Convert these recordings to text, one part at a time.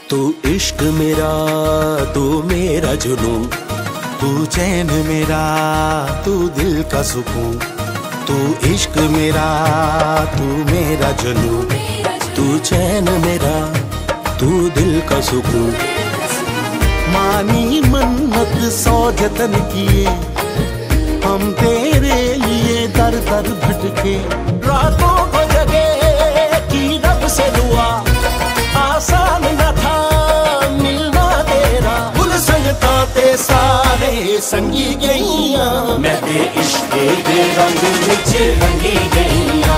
तू इश्क मेरा, तू मेरा जुनू, तू चैन मेरा, तू दिल का सुकून। तू इश्क मेरा, तू मेरा जुनू, तू चैन मेरा, तू दिल का सुकून। मानी मन्नत सौ जतन किए हम तेरे लिए, दर दर भटके रातों को जगे की रब से दुआ। आसान न था मिलना तेरा, भूल सकता ते सारे संगी गईया। मैं ते इश्क दे रंग विच रंगी गईया,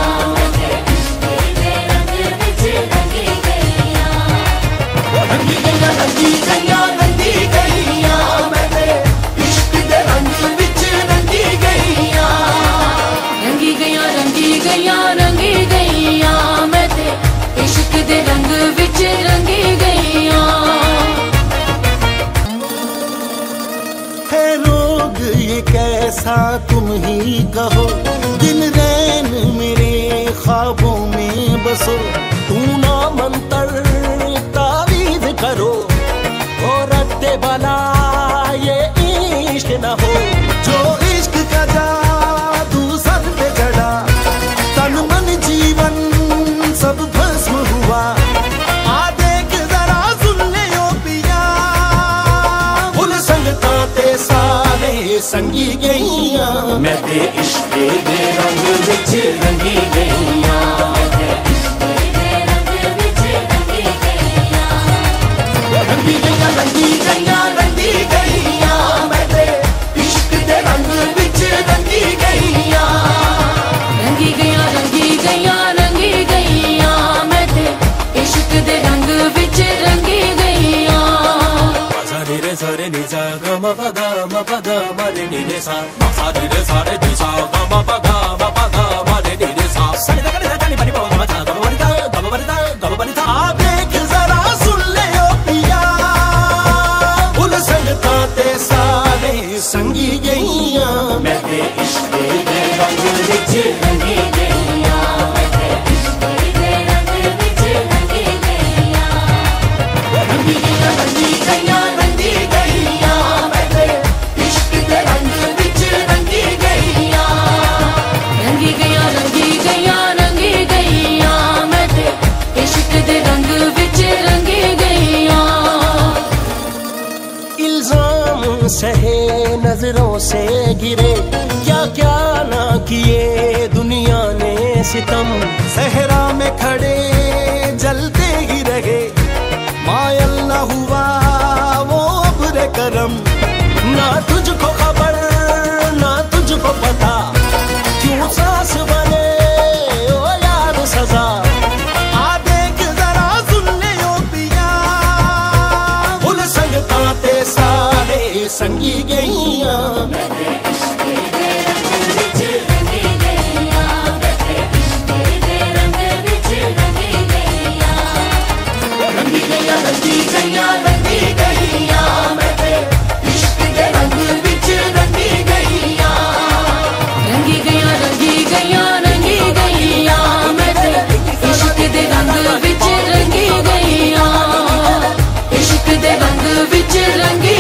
रंगी गईया, रंगी गईया, रंगी गईया। मैं ते इश्क दे रंग विच रंगी गईया, रंगी गईया, रंगी गईया, रंगी गईया। मैं ते इश्क दे रंग विच रंगी गईया। है रोग ये कैसा तुम ही कहो, दिन रैन मेरे ख्वाबों में बसो। तू ना मंतर तावीज़ करो और रद्दे बला ये इश्क न हो। जो इश्क का जादू सर पे चढ़ा, तन मन जीवन सब भस्म हुआ। आ देख जरा सुन ले ओ पिया, भूल संगता ते सारे संगी गईया। मैं ते इश्क दे रंग विच रंगी गईया, रंगी गईया, रंगी गईया, रंगी गईया। मैं ते इश्क दे रंग विच रंगी गईया, रंगी गईया, रंगी गईया, रंगी गईया। मैं ते इश्क दे रंग विच रंगी गईया। सा रे रे सा रे नि सा ग म प ग म प ग म रे नि रे सा, सा रे रे सा रे नि सा ग म प ग म प ग म रे नि रे सा। सा रे ग रे सा नि प नि प ग म ता ग म प नि ता ग म प नि ता ग म प नि ता। आ देख जरा सुन ले ओ पिया, भूल सकता ते सारे संगी गईया। मैं ते इश्क दे रंग विच रंगी गईया, रंगी गईया, रंगी गईया, रंगी गईया। मैं ते इश्क दे रंग विच रंगी गईया, रंगी गईया, रंगी गईया, रंगी गईया। मैं ते इश्क दे रंग विच रंगी गईया। इल्जाम सहे नजरों से गिरे, क्या क्या ना किए दुनिया ने सितम। सहरा में खड़े जलते ही रहे, मायल न हुआ वो अब्र करम। ना तुझको खबर ना तुझको पता, क्यों सांस बने ओ यार सजा। आ देख जरा सुन ले ओ पिया, भूल सकता ते सारे संगी गईया। रंगी गईया, रंगी गईया, रंगी गईया। मैं ते इश्क दे रंग विच रंगी गईया, रंगी गईया, रंगी गईया, रंगी गईया। मैं ते इश्क दे रंग विच रंगी गईया, इश्क दे रंग विच रंगी